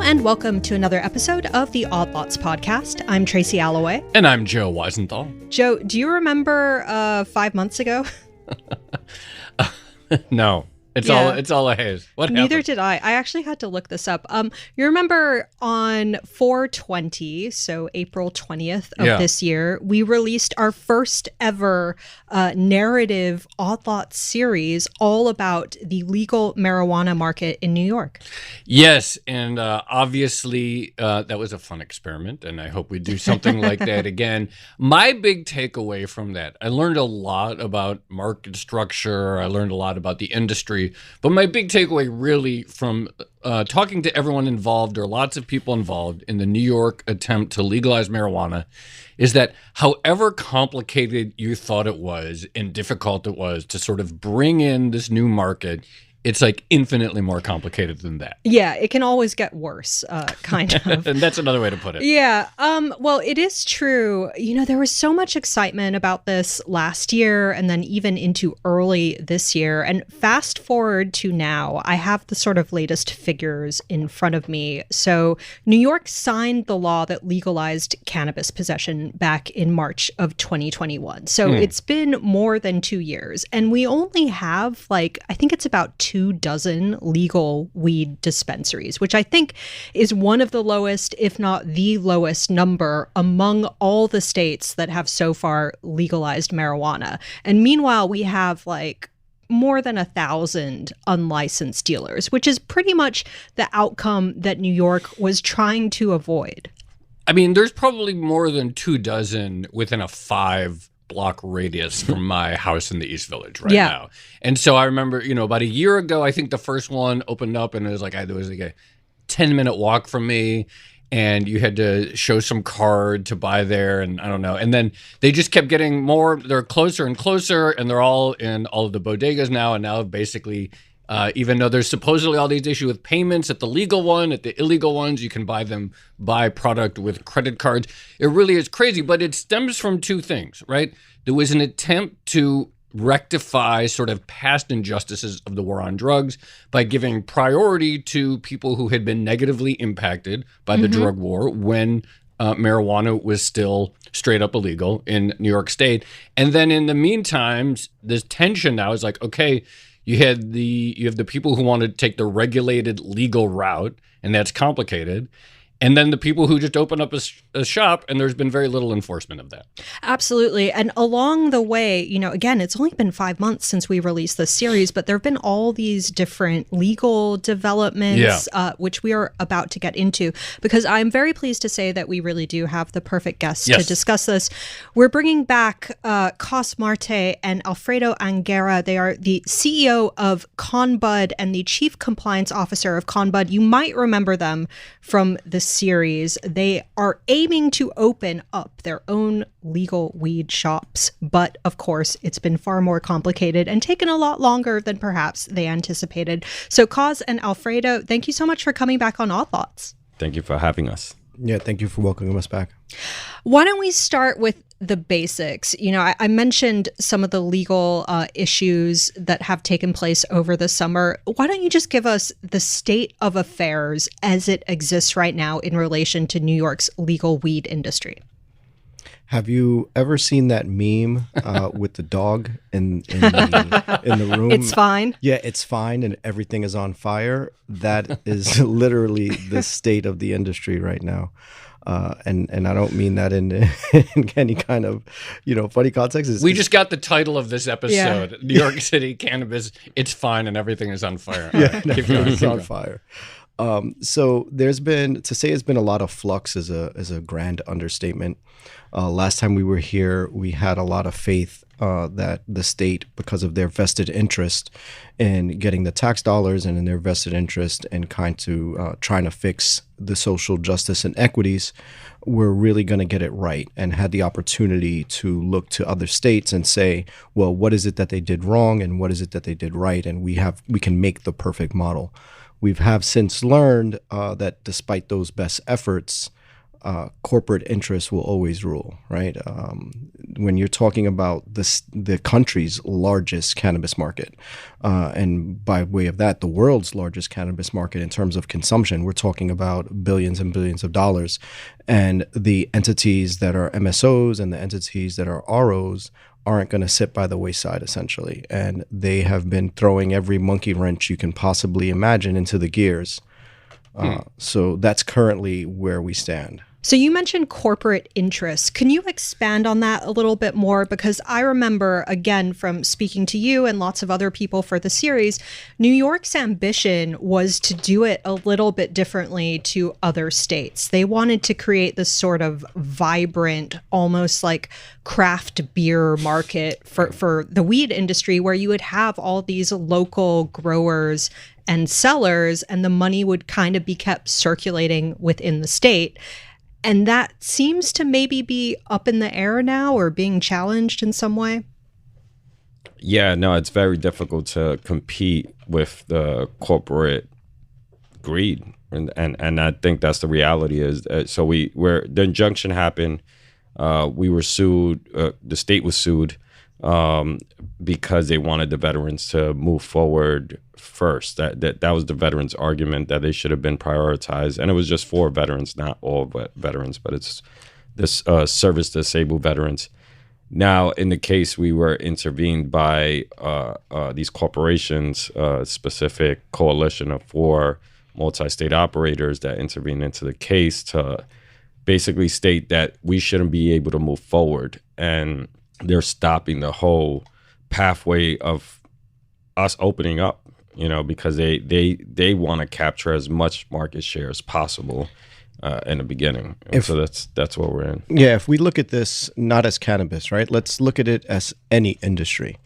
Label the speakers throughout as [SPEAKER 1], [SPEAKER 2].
[SPEAKER 1] and welcome to another episode of the Odd Lots podcast. I'm Tracy Alloway.
[SPEAKER 2] And I'm Joe Weisenthal.
[SPEAKER 1] Joe, do you remember 5 months ago?
[SPEAKER 2] No. It's all a haze. What happened?
[SPEAKER 1] Neither did I. I actually had to look this up. You remember on 4/20, so April 20th of this year, we released our first ever narrative Odd Lots series all about the legal marijuana market in New York.
[SPEAKER 2] Yes, and obviously that was a fun experiment, and I hope we do something like that again. My big takeaway from that, I learned a lot about market structure. I learned a lot about the industry. But my big takeaway really from talking to everyone involved, or lots of people involved in the New York attempt to legalize marijuana, is that however complicated you thought it was and difficult it was to sort of bring in this new market, it's like infinitely more complicated than that.
[SPEAKER 1] Yeah, it can always get worse, kind of.
[SPEAKER 2] And that's another way to put it.
[SPEAKER 1] Yeah. Well, it is true. You know, there was so much excitement about this last year and then even into early this year. And fast forward to now, I have the sort of latest figures in front of me. So New York signed the law that legalized cannabis possession back in March of 2021. So it's been more than 2 years. And we only have I think it's about 24 legal weed dispensaries, which I think is one of the lowest, if not the lowest number among all the states that have so far legalized marijuana. And meanwhile, we have more than 1,000 unlicensed dealers, which is pretty much the outcome that New York was trying to avoid.
[SPEAKER 2] I mean, there's probably more than 24 within a 5-block radius from my house in the East Village now. And so I remember, about a year ago, I think the first one opened up and it was there was a 10-minute walk from me, and you had to show some card to buy there, and I don't know. And then they just kept getting more, they're closer and closer, and they're all in all of the bodegas now, and now basically even though there's supposedly all these issues with payments at the legal one, at the illegal ones, you can buy product with credit cards. It really is crazy, but it stems from two things, right? There was an attempt to rectify sort of past injustices of the war on drugs by giving priority to people who had been negatively impacted by the drug war when marijuana was still straight up illegal in New York State. And then in the meantime, this tension now is okay, you have the people who want to take the regulated legal route, and that's complicated. And then the people who just open up a shop, and there's been very little enforcement of that.
[SPEAKER 1] Absolutely. And along the way, again, it's only been 5 months since we released this series, but there have been all these different legal developments, which we are about to get into, because I'm very pleased to say that we really do have the perfect guests to discuss this. We're bringing back Cos Marte and Alfredo Angera. They are the CEO of ConBud and the Chief Compliance Officer of ConBud. You might remember them from the series. They are aiming to open up their own legal weed shops, but of course it's been far more complicated and taken a lot longer than perhaps they anticipated. So Cos and Alfredo, thank you so much for coming back on Odd Lots.
[SPEAKER 3] Thank you for having us.
[SPEAKER 4] Yeah, thank you for welcoming us back.
[SPEAKER 1] Why don't we start with the basics? I mentioned some of the legal issues that have taken place over the summer. Why don't you just give us the state of affairs as it exists right now in relation to New York's legal weed industry?
[SPEAKER 4] Have you ever seen that meme with the dog in the room?
[SPEAKER 1] It's fine.
[SPEAKER 4] Yeah, it's fine, and everything is on fire. That is literally the state of the industry right now. And I don't mean that in any kind of, funny context.
[SPEAKER 2] We just got the title of this episode, New York City Cannabis, it's fine and everything is on fire.
[SPEAKER 4] Yeah, it's on fire. So there's been, to say it's been a lot of flux is a grand understatement. Last time we were here, we had a lot of faith that the state, because of their vested interest in getting the tax dollars and in their vested interest in trying to fix the social justice and equities, were really going to get it right, and had the opportunity to look to other states and say, well, what is it that they did wrong and what is it that they did right? And we can make the perfect model. We have since learned that despite those best efforts, corporate interests will always rule, right? when you're talking about the country's largest cannabis market, and by way of that, the world's largest cannabis market in terms of consumption, we're talking about billions and billions of dollars. And the entities that are MSOs and the entities that are ROs aren't going to sit by the wayside, essentially. And they have been throwing every monkey wrench you can possibly imagine into the gears. So that's currently where we stand.
[SPEAKER 1] So you mentioned corporate interests. Can you expand on that a little bit more? Because I remember, again, from speaking to you and lots of other people for the series, New York's ambition was to do it a little bit differently to other states. They wanted to create this sort of vibrant, almost like craft beer market for the weed industry, where you would have all these local growers and sellers, and the money would kind of be kept circulating within the state. And that seems to maybe be up in the air now or being challenged in some way.
[SPEAKER 3] Yeah, no, it's very difficult to compete with the corporate greed. And I think that's the reality is. So where the injunction happened, we were sued, the state was sued because they wanted the veterans to move forward first. That was the veterans' argument, that they should have been prioritized, and it was just for veterans, not all veterans, but it's this service disabled veterans. Now, in the case, we were intervened by these corporations, specific coalition of 4 multi-state operators that intervened into the case to basically state that we shouldn't be able to move forward, and they're stopping the whole pathway of us opening up, because they want to capture as much market share as possible in the beginning. So that's what we're in.
[SPEAKER 4] Yeah, if we look at this not as cannabis, right? Let's look at it as any industry,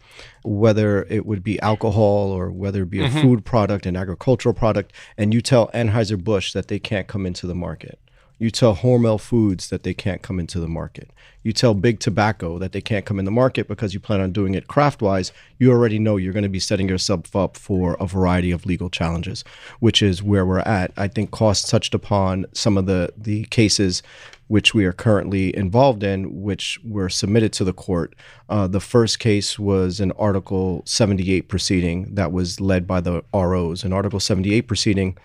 [SPEAKER 4] whether it would be alcohol or whether it be a food product, an agricultural product, and you tell Anheuser-Busch that they can't come into the market. You tell Hormel Foods that they can't come into the market. You tell Big Tobacco that they can't come in the market because you plan on doing it craft-wise. You already know you're going to be setting yourself up for a variety of legal challenges, which is where we're at. I think Cost touched upon some of the cases which we are currently involved in, which were submitted to the court. The first case was an Article 78 proceeding that was led by the ROs. An Article 78 proceeding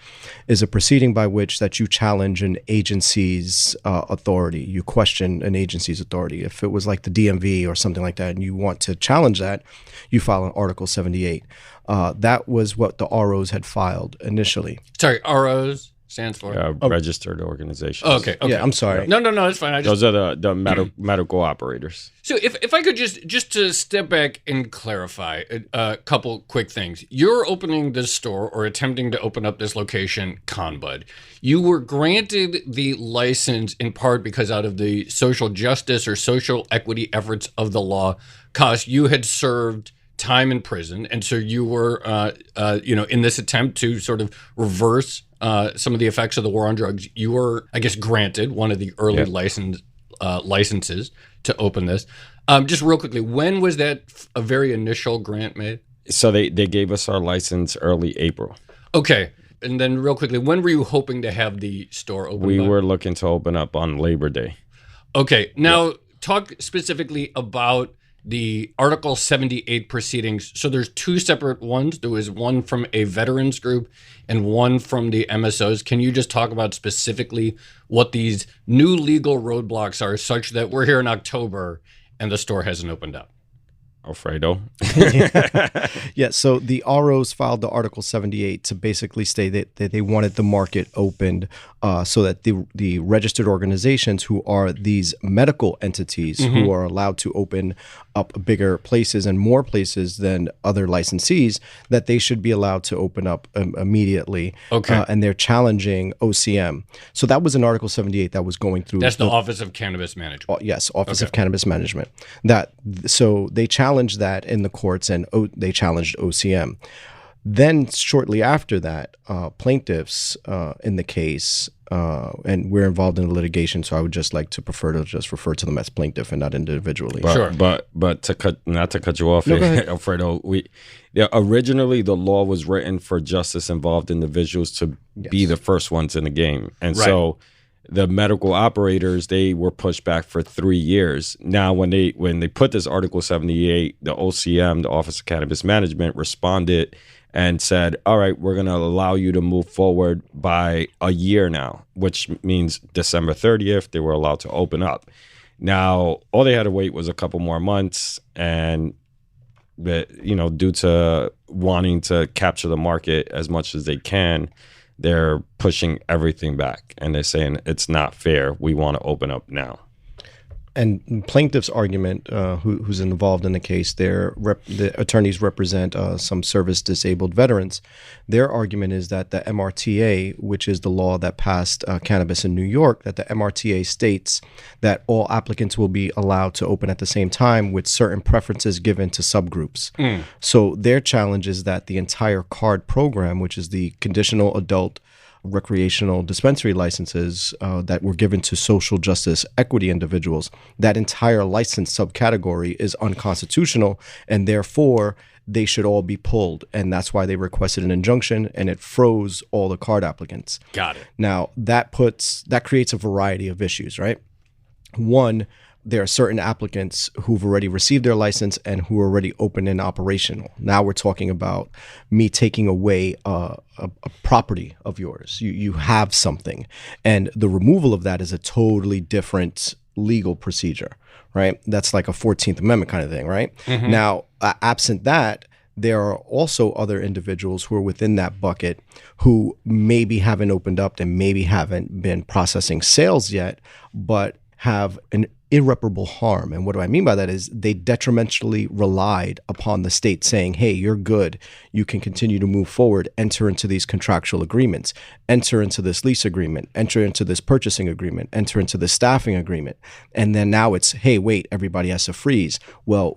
[SPEAKER 4] is a proceeding by which that you challenge an agency's authority. You question an agency's authority. If it was like the DMV or something like that and you want to challenge that, you file an Article 78. That was what the ROs had filed initially.
[SPEAKER 2] Sorry, ROs? Stands for
[SPEAKER 3] registered organizations.
[SPEAKER 2] Okay.
[SPEAKER 4] Yeah, I'm sorry.
[SPEAKER 2] No, that's fine.
[SPEAKER 3] Those are the medical operators.
[SPEAKER 2] So if I could just to step back and clarify a couple quick things. You're opening this store or attempting to open up this location, Conbud. You were granted the license in part because out of the social justice or social equity efforts of the law, Cost, you had served time in prison, and so you were, in this attempt to sort of reverse some of the effects of the war on drugs, you were, I guess, granted one of the early licenses to open this. Just real quickly, when was that a very initial grant made?
[SPEAKER 3] So they gave us our license early April.
[SPEAKER 2] Okay. And then real quickly, when were you hoping to have the store open?
[SPEAKER 3] We were looking to open up on Labor Day.
[SPEAKER 2] Okay. Now, talk specifically about the Article 78 proceedings. So there's 2 separate ones. There was one from a veterans group and one from the MSOs. Can you just talk about specifically what these new legal roadblocks are such that we're here in October and the store hasn't opened up?
[SPEAKER 3] Alfredo.
[SPEAKER 4] Yeah, so the ROs filed the Article 78 to basically state that they wanted the market opened so that the registered organizations, who are these medical entities who are allowed to open up bigger places and more places than other licensees, that they should be allowed to open up immediately.
[SPEAKER 2] Okay.
[SPEAKER 4] And they're challenging OCM. So that was an Article 78 that was going through.
[SPEAKER 2] That's the Office of Cannabis Management.
[SPEAKER 4] Yes, Office of Cannabis Management. So they challenged that in the courts, and they challenged OCM. Then shortly after that, plaintiffs in the case, and we're involved in litigation, so I would just like to prefer to just refer to them as plaintiff and not individually.
[SPEAKER 2] Sure.
[SPEAKER 3] But not to cut you off, Alfredo, originally the law was written for justice involved individuals to be the first ones in the game. And so the medical operators, they were pushed back for 3 years. Now, when they put this Article 78, the OCM, the Office of Cannabis Management, responded and said, all right, we're going to allow you to move forward by a year now, which means December 30th, they were allowed to open up. Now, all they had to wait was a couple more months, and due to wanting to capture the market as much as they can, they're pushing everything back, and they're saying it's not fair. We want to open up now.
[SPEAKER 4] And plaintiff's argument, who's involved in the case, the attorneys represent some service-disabled veterans. Their argument is that the MRTA, which is the law that passed cannabis in New York, that the MRTA states that all applicants will be allowed to open at the same time with certain preferences given to subgroups. So their challenge is that the entire CARD program, which is the conditional adult recreational dispensary licenses that were given to social justice equity individuals, that entire license subcategory is unconstitutional, and therefore they should all be pulled. And that's why they requested an injunction, and it froze all the card applicants.
[SPEAKER 2] Got it.
[SPEAKER 4] Now that creates a variety of issues, right? One, there are certain applicants who've already received their license and who are already open and operational. Now we're talking about me taking away a property of yours. You have something, and the removal of that is a totally different legal procedure, right? That's like a 14th Amendment kind of thing, right? Mm-hmm. Now, absent that, there are also other individuals who are within that bucket who maybe haven't opened up and maybe haven't been processing sales yet, but have an irreparable harm. And what do I mean by that is they detrimentally relied upon the state saying, hey, you're good, you can continue to move forward, enter into these contractual agreements, enter into this lease agreement, enter into this purchasing agreement, enter into this staffing agreement. And then now it's, hey, wait, everybody has to freeze. Well,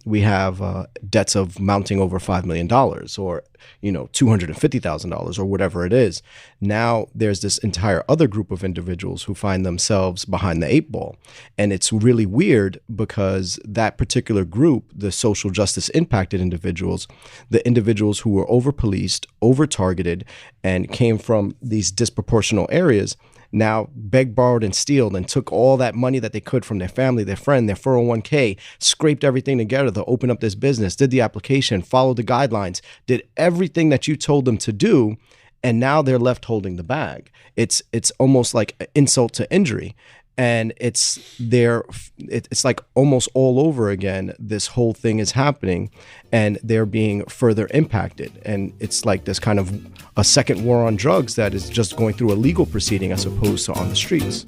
[SPEAKER 4] we have debts of mounting over $5 million or $250,000 or whatever it is. Now there's this entire other group of individuals who find themselves behind the eight ball. And it's really weird because that particular group, the social justice impacted individuals, the individuals who were over-policed, over-targeted, and came from these disproportional areas, now begged, borrowed, and stealed and took all that money that they could from their family, their friend, their 401k, scraped everything together to open up this business, did the application, followed the guidelines, did everything that you told them to do, and now they're left holding the bag. It's almost like insult to injury. And it's like almost all over again, this whole thing is happening and they're being further impacted. And it's like this kind of a second war on drugs that is just going through a legal proceeding as opposed to on the streets.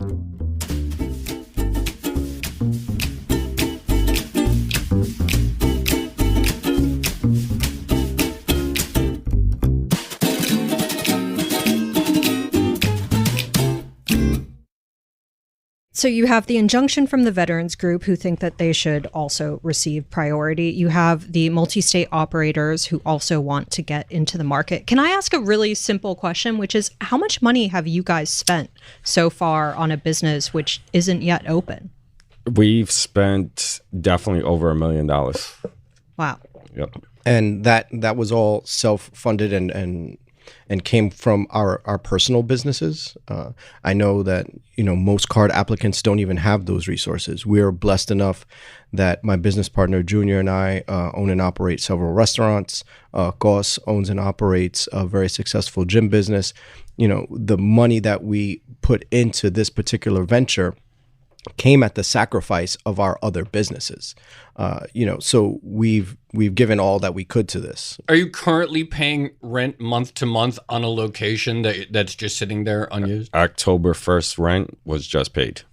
[SPEAKER 1] So you have the injunction from the veterans group who think that they should also receive priority. You have the multi-state operators who also want to get into the market. Can I ask a really simple question, which is how much money have you guys spent so far on a business which isn't yet open?
[SPEAKER 3] We've spent definitely over $1 million.
[SPEAKER 1] Wow.
[SPEAKER 3] Yep.
[SPEAKER 4] And that was all self-funded and came from our personal businesses. I know that most card applicants don't even have those resources. We're blessed enough that my business partner Junior and I own and operate several restaurants. Goss owns and operates a very successful gym business. The money that we put into this particular venture came at the sacrifice of our other businesses. So we've given all that we could to this.
[SPEAKER 2] Are you currently paying rent month to month on a location that's just sitting there unused?
[SPEAKER 3] October 1st rent was just paid.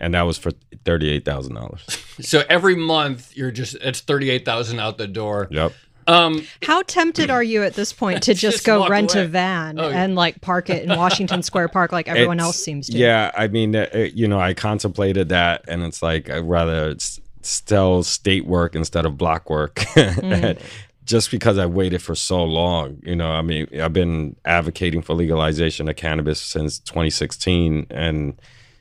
[SPEAKER 3] And that was for $38,000.
[SPEAKER 2] So every month it's $38,000 out the door.
[SPEAKER 3] Yep.
[SPEAKER 1] How tempted are you at this point to just go rent a van and like park it in Washington Square Park like everyone else seems to?
[SPEAKER 3] Yeah, I mean, I contemplated that, and it's like I'd rather still state work instead of block work. Just because I waited for so long, I mean, I've been advocating for legalization of cannabis since 2016, and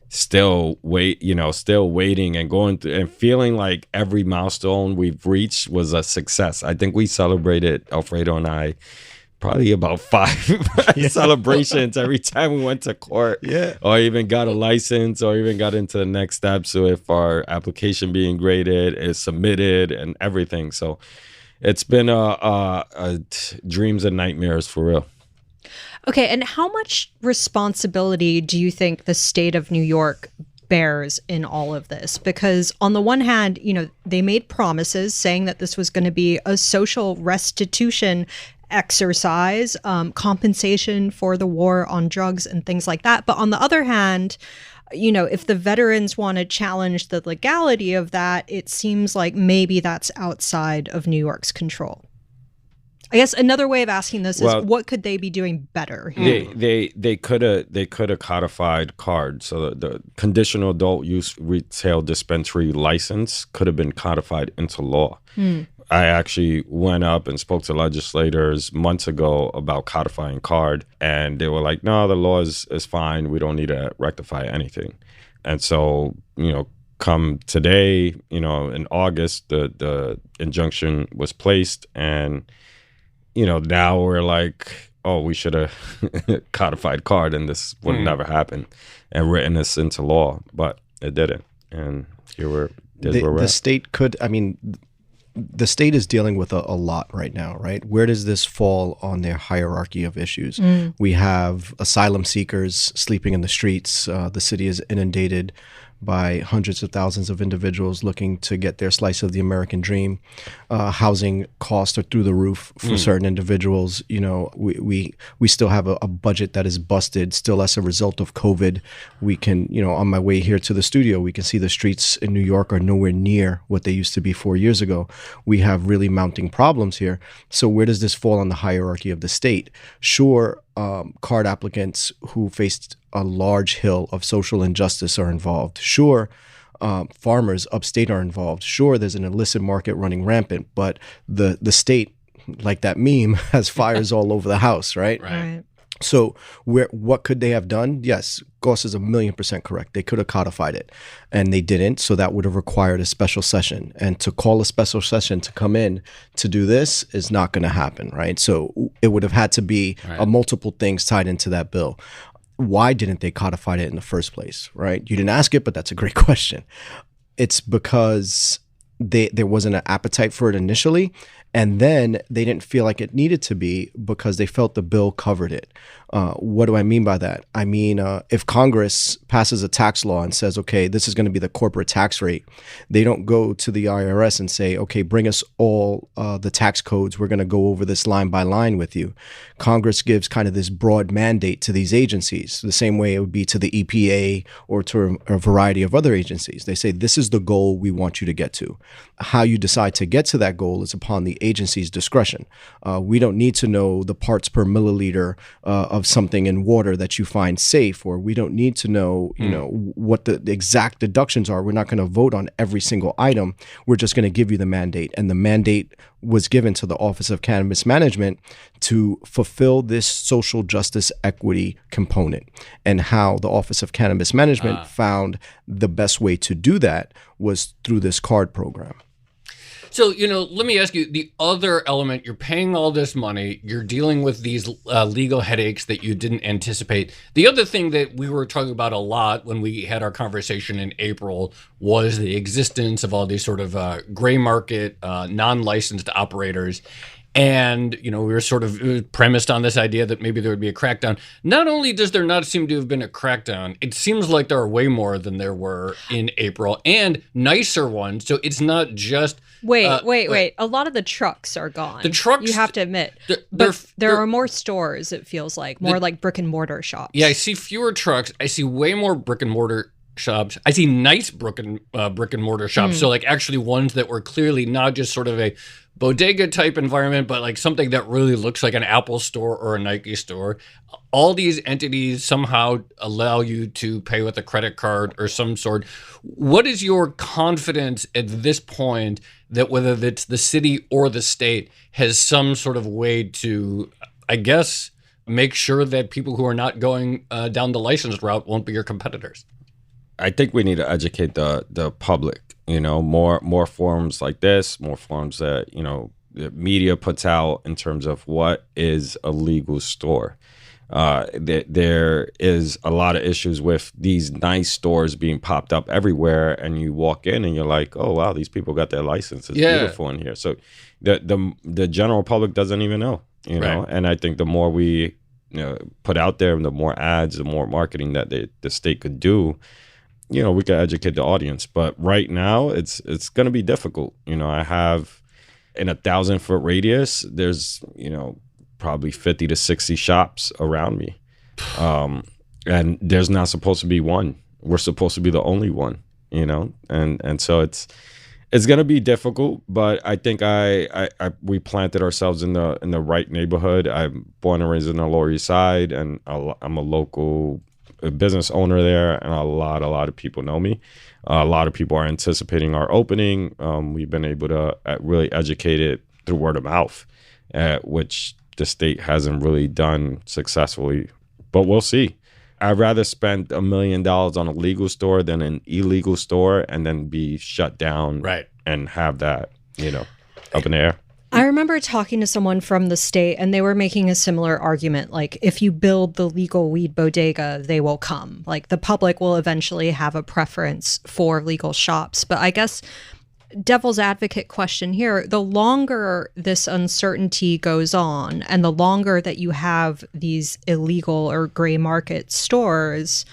[SPEAKER 3] still waiting and going through and feeling like every milestone we've reached was a success. I think we celebrated, Alfredo and I, probably about 5 celebrations every time we went to court. Or even got a license or even got into the next step. So if our application being graded is submitted and everything. So it's been a dreams and nightmares for real.
[SPEAKER 1] Okay, and how much responsibility do you think the state of New York bears in all of this? Because on the one hand, they made promises saying that this was going to be a social restitution exercise, compensation for the war on drugs and things like that. But on the other hand, if the veterans want to challenge the legality of that, it seems like maybe that's outside of New York's control. I guess another way of asking this is, what could they be doing better?
[SPEAKER 3] They could have codified cards. So the conditional adult use retail dispensary license could have been codified into law. I actually went up and spoke to legislators months ago about codifying card, and they were like, no, the law is fine. We don't need to rectify anything. And so, come today, in August, the injunction was placed, and now we're like, oh, we should have codified card and this would never happen and written this into law, but it didn't. And here we're
[SPEAKER 4] the state could, the state is dealing with a lot right now, right? Where does this fall on their hierarchy of issues? We have asylum seekers sleeping in the streets. The city is inundated by hundreds of thousands of individuals looking to get their slice of the American dream. Housing costs are through the roof for certain individuals. We still have a budget that is busted still as a result of COVID. We can, on my way here to the studio, we can see the streets in New York are nowhere near what they used to be 4 years ago. We have really mounting problems here. So where does this fall on the hierarchy of the state? Sure, card applicants who faced a large hill of social injustice are involved. Sure, farmers upstate are involved. Sure, there's an illicit market running rampant, but the state, like that meme, has fires all over the house, right?
[SPEAKER 1] Right.
[SPEAKER 4] So what could they have done? Yes, Goss is 1,000,000% correct. They could have codified it, and they didn't. So that would have required a special session. And to call a special session to come in to do this is not going to happen, right? So it would have had to be multiple things tied into that bill. Why didn't they codify it in the first place, right? You didn't ask it, but that's a great question. It's because there wasn't an appetite for it initially, and then they didn't feel like it needed to be because they felt the bill covered it. What do I mean by that? I mean, if Congress passes a tax law and says, okay, this is going to be the corporate tax rate, they don't go to the IRS and say, okay, bring us all the tax codes. We're going to go over this line by line with you. Congress gives kind of this broad mandate to these agencies, the same way it would be to the EPA or to a variety of other agencies. They say, this is the goal we want you to get to. How you decide to get to that goal is upon the agency's discretion. We don't need to know the parts per milliliter of something in water that you find safe, or we don't need to know, what the exact deductions are. We're not going to vote on every single item. We're just going to give you the mandate. And the mandate was given to the Office of Cannabis Management to fulfill this social justice equity component. And how the Office of Cannabis Management found the best way to do that was through this card program.
[SPEAKER 2] So, let me ask you, the other element, you're paying all this money, you're dealing with these legal headaches that you didn't anticipate. The other thing that we were talking about a lot when we had our conversation in April was the existence of all these sort of gray market, non-licensed operators. And, we were sort of premised on this idea that maybe there would be a crackdown. Not only does there not seem to have been a crackdown, it seems like there are way more than there were in April, and nicer ones. So it's not just...
[SPEAKER 1] Wait. A lot of the trucks are gone.
[SPEAKER 2] The trucks...
[SPEAKER 1] You have to admit. There are more stores, it feels like. More like brick and mortar shops.
[SPEAKER 2] Yeah, I see fewer trucks. I see way more brick and mortar shops. I see nice brick and mortar shops. So like actually ones that were clearly not just sort of a bodega type environment, but like something that really looks like an Apple store or a Nike store. All these entities somehow allow you to pay with a credit card or some sort. What is your confidence at this point that whether it's the city or the state has some sort of way to, I guess, make sure that people who are not going down the licensed route won't be your competitors?
[SPEAKER 3] I think we need to educate the public, more forums like this, more forums that, the media puts out in terms of what is a legal store. There is a lot of issues with these nice stores being popped up everywhere, and you walk in and you're like, oh wow, these people got their license. It's beautiful in here. So the general public doesn't even know, you know.
[SPEAKER 2] Right.
[SPEAKER 3] And I think the more we put out there, and the more ads, the more marketing that the state could do, you know, we can educate the audience. But right now, it's going to be difficult. You know, I have in a 1,000-foot radius, there's, you know, probably 50 to 60 shops around me. And there's not supposed to be one. We're supposed to be the only one, you know? And so it's going to be difficult, but I think we planted ourselves in the right neighborhood. I'm born and raised in the Lower East Side, and I'm a local business owner there, and a lot of people know me. A lot of people are anticipating our opening. We've been able to really educate it through word of mouth, which the state hasn't really done successfully, but we'll see. I'd rather spend $1 million on a legal store than an illegal store and then be shut down,
[SPEAKER 2] right,
[SPEAKER 3] and have that, you know, up in the air.
[SPEAKER 1] I remember talking to someone from the state, and they were making a similar argument. Like, if you build the legal weed bodega, they will come. Like, the public will eventually have a preference for legal shops. But I guess devil's advocate question here, the longer this uncertainty goes on and the longer that you have these illegal or gray market stores,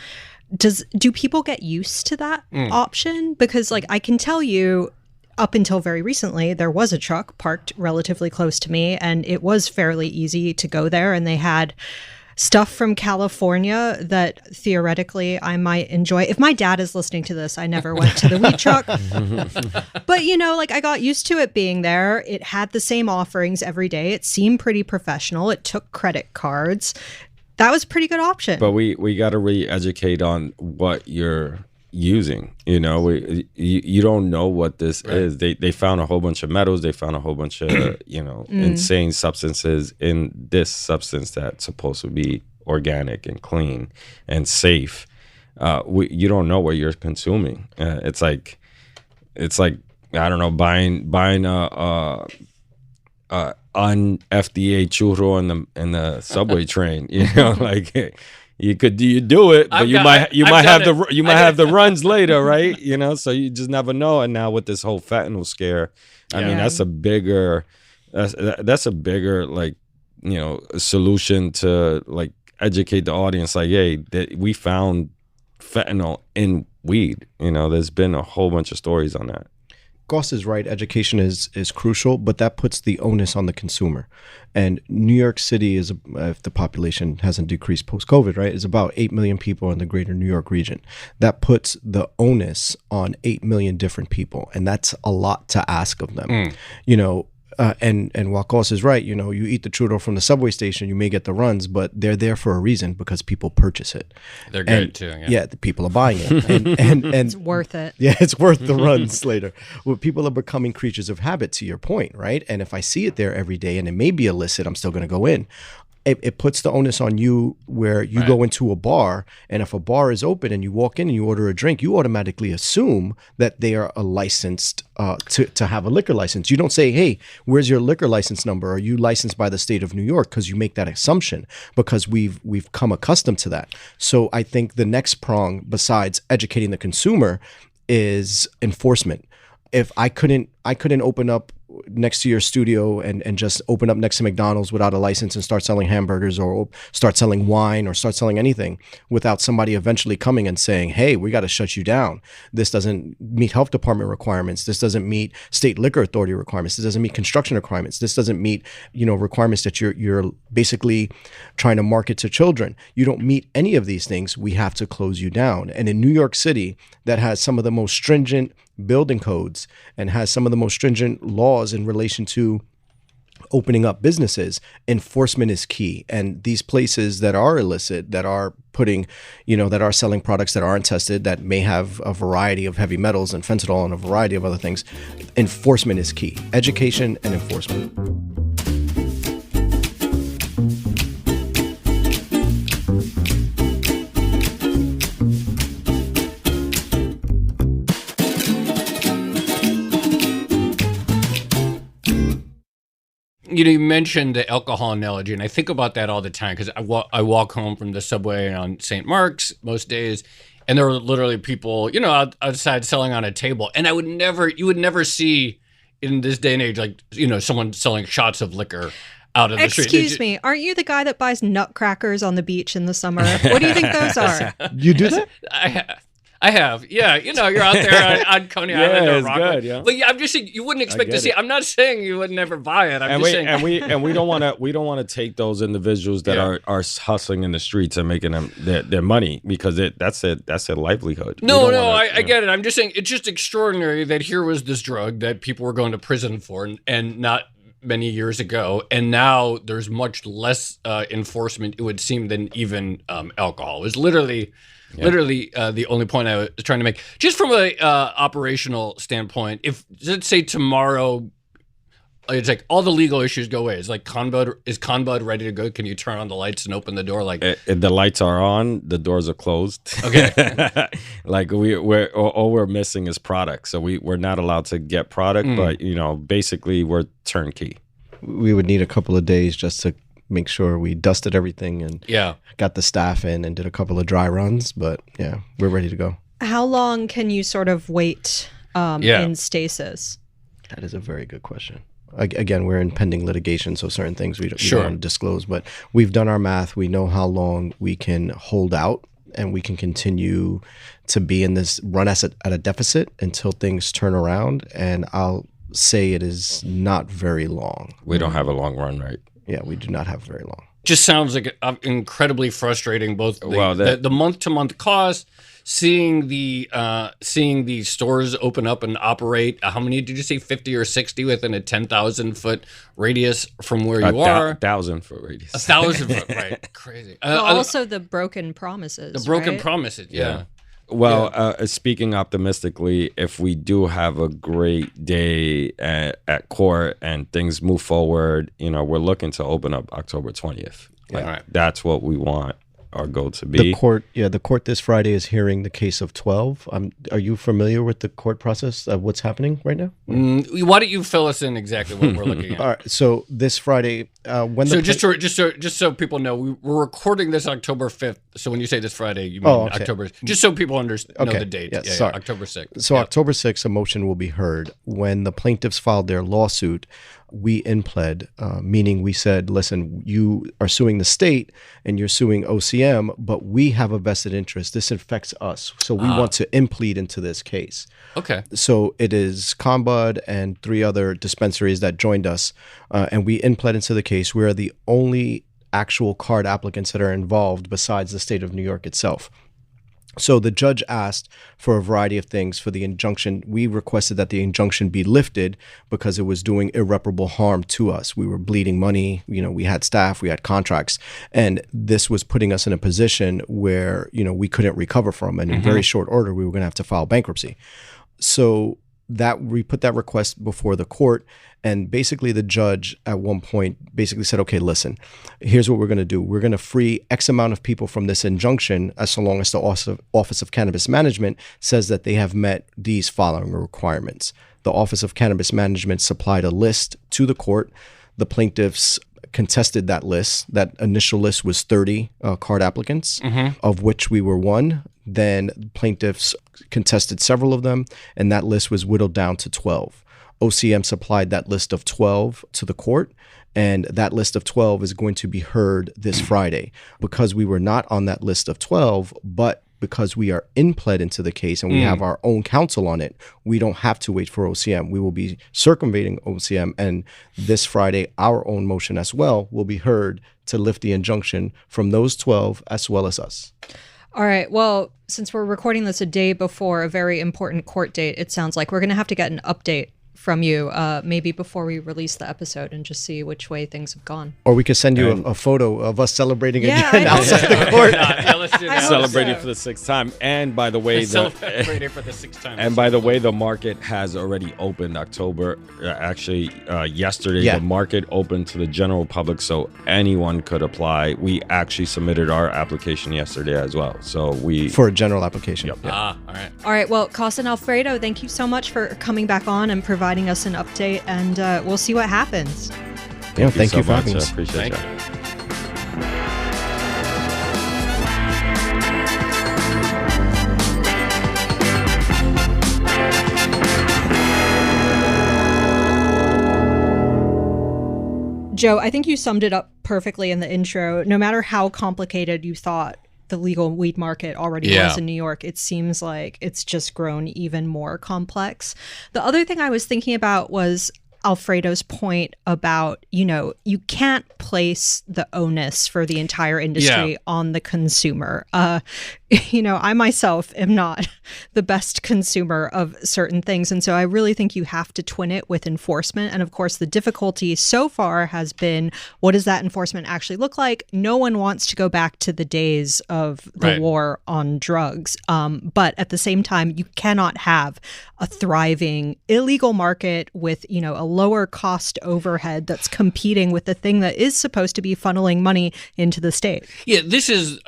[SPEAKER 1] do people get used to that option? Because, like, I can tell you, up until very recently, there was a truck parked relatively close to me, and it was fairly easy to go there, and they had stuff from California that theoretically I might enjoy. If my dad is listening to this, I never went to the weed truck. But, you know, like, I got used to it being there. It had the same offerings every day. It seemed pretty professional. It took credit cards. That was a pretty good option.
[SPEAKER 3] But we got to re-educate on what you're using. You know, you don't know what this is. They found a whole bunch of metals. They found a whole bunch of insane substances in this substance that's supposed to be organic and clean and safe. You don't know what you're consuming. It's like I don't know, buying a un-FDA churro in the subway train. You know, like. You do it, but you might have the runs later, right? You know, so you just never know. And now with this whole fentanyl scare, I mean, that's a bigger like, you know, solution to like educate the audience. Like, hey, we found fentanyl in weed. You know, there's been a whole bunch of stories on that.
[SPEAKER 4] Goss is right. Education is crucial, but that puts the onus on the consumer. And New York City is, if the population hasn't decreased post-COVID, right, is about 8 million people in the greater New York region. That puts the onus on 8 million different people, and that's a lot to ask of them. You know, and while Goss is right, you know, you eat the churro from the subway station, you may get the runs, but they're there for a reason because people purchase it.
[SPEAKER 2] They're good too.
[SPEAKER 4] Yeah, the people are buying it, and
[SPEAKER 1] it's worth it.
[SPEAKER 4] Yeah, it's worth the runs later. Well, people are becoming creatures of habit, to your point, right? And if I see it there every day, and it may be illicit, I'm still going to go in. It puts the onus on you where you go into a bar, and if a bar is open and you walk in and you order a drink, you automatically assume that they are licensed to have a liquor license. You don't say, hey, where's your liquor license number? Are you licensed by the state of New York? Because you make that assumption because we've come accustomed to that. So I think the next prong, besides educating the consumer, is enforcement. If I couldn't open up next to your studio and just open up next to McDonald's without a license and start selling hamburgers or start selling wine or start selling anything without somebody eventually coming and saying, hey, we got to shut you down. This doesn't meet health department requirements. This doesn't meet state liquor authority requirements. This doesn't meet construction requirements. This doesn't meet, you know, requirements that you're basically trying to market to children. You don't meet any of these things. We have to close you down. And in New York City, that has some of the most stringent building codes and has some of the most stringent laws in relation to opening up businesses, enforcement is key. And these places that are illicit, that are putting, you know, that are selling products that aren't tested, that may have a variety of heavy metals and fentanyl and a variety of other things, enforcement is key. Education and enforcement.
[SPEAKER 2] You mentioned the alcohol analogy, and I think about that all the time because I walk home from the subway on St. Mark's most days, and there are literally people, outside selling on a table, and you would never see in this day and age, someone selling shots of liquor out of the street.
[SPEAKER 1] Excuse me, aren't you the guy that buys nutcrackers on the beach in the summer? What do you think those are?
[SPEAKER 4] You do that?
[SPEAKER 2] I have. Yeah, you're out there on Coney Island or
[SPEAKER 3] it's
[SPEAKER 2] Rockaway.
[SPEAKER 3] good, yeah.
[SPEAKER 2] But I'm just saying you wouldn't expect to see it. I'm not saying you would never buy it. I'm just saying.
[SPEAKER 3] And we don't want to take those individuals that are hustling in the streets and making them their money because that's their livelihood.
[SPEAKER 2] No, I get it. I'm just saying it's just extraordinary that here was this drug that people were going to prison for and not many years ago, and now there's much less enforcement, it would seem, than even alcohol. It was literally the only point I was trying to make. Just from a operational standpoint, if, let's say tomorrow, it's like all the legal issues go away. It's like is Conbud ready to go? Can you turn on the lights and open the door?
[SPEAKER 3] The lights are on, the doors are closed.
[SPEAKER 2] Okay.
[SPEAKER 3] All we're missing is product. So we're not allowed to get product, but basically we're turnkey.
[SPEAKER 4] We would need a couple of days just to make sure we dusted everything and got the staff in and did a couple of dry runs. But yeah, we're ready to go.
[SPEAKER 1] How long can you sort of wait in stasis?
[SPEAKER 4] That is a very good question. Again, we're in pending litigation, so certain things we don't want to disclose. But we've done our math. We know how long we can hold out, and we can continue to be in this run at a deficit until things turn around. And I'll say it is not very long.
[SPEAKER 3] We don't have a long run, right?
[SPEAKER 4] Yeah, we do not have very long.
[SPEAKER 2] Just sounds like incredibly frustrating. Both the month-to-month cost, seeing the stores open up and operate. How many did you say? 50 or 60 within a 10,000-foot radius from where you are?
[SPEAKER 3] 1,000-foot radius.
[SPEAKER 2] 1,000-foot, right? Crazy.
[SPEAKER 1] Also, the broken promises.
[SPEAKER 2] The broken promises. Yeah.
[SPEAKER 3] Well, speaking optimistically, if we do have a great day at court and things move forward, we're looking to open up October 20th. That's what we want our goal to be.
[SPEAKER 4] The court this Friday is hearing the case of 12. Are you familiar with the court process of what's happening right now?
[SPEAKER 2] Why don't you fill us in exactly what we're looking at?
[SPEAKER 4] All right. So this Friday,
[SPEAKER 2] just so people know, we're recording this October 5th. So when you say this Friday, you mean October. Just so people know the date.
[SPEAKER 4] Yeah,
[SPEAKER 2] October 6th.
[SPEAKER 4] So October 6th, a motion will be heard. When the plaintiffs filed their lawsuit, we inpled, meaning we said, listen, you are suing the state and you're suing OCM, but we have a vested interest. This affects us. So we want to implead into this case.
[SPEAKER 2] Okay.
[SPEAKER 4] So it is Conbud and 3 other dispensaries that joined us, and we inpled into the case. We are the only actual card applicants that are involved besides the state of New York itself. So the judge asked for a variety of things for the injunction. We requested that the injunction be lifted because it was doing irreparable harm to us. We were bleeding money. We had staff, we had contracts, and this was putting us in a position where, we couldn't recover from. And in very short order, we were going to have to file bankruptcy. So that we put that request before the court, and basically the judge at one point basically said, okay, listen, here's what we're going to do. We're going to free X amount of people from this injunction as long as the Office of Cannabis Management says that they have met these following requirements. The Office of Cannabis Management supplied a list to the court. The plaintiffs contested that list. That initial list was 30 card applicants, of which we were one. Then plaintiffs contested several of them, and that list was whittled down to 12. OCM supplied that list of 12 to the court, and that list of 12 is going to be heard this Friday. Because we were not on that list of 12, but because we are inpled into the case and we have our own counsel on it, we don't have to wait for OCM. We will be circumventing OCM, and this Friday, our own motion as well will be heard to lift the injunction from those 12 as well as us.
[SPEAKER 1] All right. Well, since we're recording this a day before a very important court date, it sounds like we're going to have to get an update from you maybe before we release the episode and just see which way things have gone.
[SPEAKER 4] Or we could send you a photo of us celebrating again outside the court.
[SPEAKER 2] Let's do that.
[SPEAKER 3] Celebrating for the 6th time. And by the way,
[SPEAKER 2] celebrating for the 6th time.
[SPEAKER 3] And by the way, the market has already opened October. Yesterday, the market opened to the general public, so anyone could apply. We actually submitted our application yesterday as well. So
[SPEAKER 4] for a general application.
[SPEAKER 3] Yep.
[SPEAKER 2] All right.
[SPEAKER 1] All right. Well, Costa and Alfredo, thank you so much for coming back on and providing us an update, and we'll see what happens.
[SPEAKER 4] Thank you for having us.
[SPEAKER 3] I appreciate it.
[SPEAKER 1] Joe, I think you summed it up perfectly in the intro. No matter how complicated you thought the legal weed market already was in New York, it seems like it's just grown even more complex. The other thing I was thinking about was Alfredo's point about, you can't place the onus for the entire industry on the consumer. I myself am not the best consumer of certain things. And so I really think you have to twin it with enforcement. And of course, the difficulty so far has been, what does that enforcement actually look like? No one wants to go back to the days of the war on drugs. But at the same time, you cannot have a thriving illegal market with, a lower cost overhead that's competing with the thing that is supposed to be funneling money into the state.
[SPEAKER 2] Yeah, this is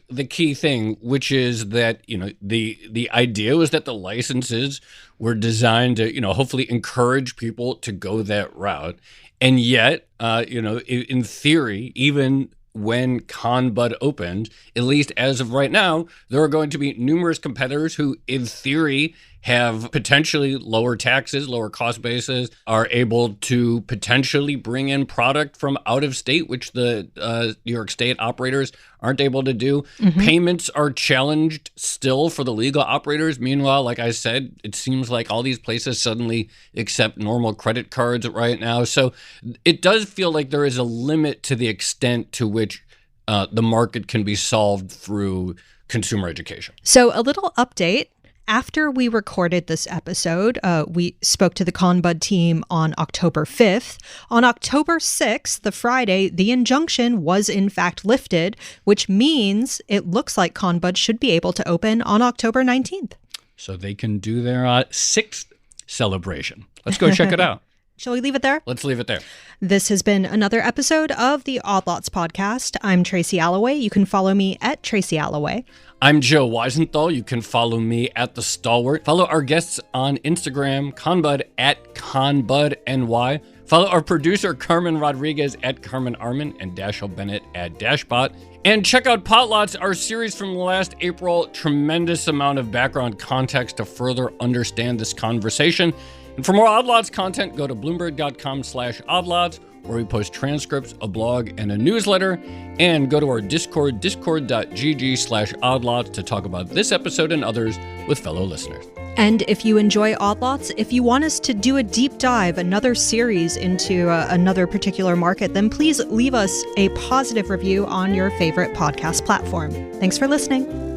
[SPEAKER 2] the key thing, which is that, the idea was that the licenses were designed to, hopefully encourage people to go that route. And yet, in theory, even when ConBud opened, at least as of right now, there are going to be numerous competitors who, in theory, have potentially lower taxes, lower cost bases, are able to potentially bring in product from out of state, which the New York State operators aren't able to do. Mm-hmm. Payments are challenged still for the legal operators. Meanwhile, like I said, it seems like all these places suddenly accept normal credit cards right now. So it does feel like there is a limit to the extent to which the market can be solved through consumer education.
[SPEAKER 1] So a little update. After we recorded this episode, we spoke to the ConBud team on October 5th. On October 6th, the Friday, the injunction was in fact lifted, which means it looks like ConBud should be able to open on October 19th.
[SPEAKER 2] So they can do their sixth celebration. Let's go check it out.
[SPEAKER 1] Shall we leave it there?
[SPEAKER 2] Let's leave it there.
[SPEAKER 1] This has been another episode of the Odd Lots podcast. I'm Tracy Alloway. You can follow me at Tracy Alloway.
[SPEAKER 2] I'm Joe Weisenthal. You can follow me at The Stalwart. Follow our guests on Instagram, ConBud at ConBudNY. Follow our producer, Carmen Rodriguez at Carmen Armin and Dashiell Bennett at Dashbot. And check out Potlots, our series from last April. Tremendous amount of background context to further understand this conversation. And for more Odd Lots content, go to Bloomberg.com/oddlots, where we post transcripts, a blog, and a newsletter. And go to our Discord, discord.gg/oddlots, to talk about this episode and others with fellow listeners.
[SPEAKER 1] And if you enjoy Odd Lots, if you want us to do a deep dive, another series into another particular market, then please leave us a positive review on your favorite podcast platform. Thanks for listening.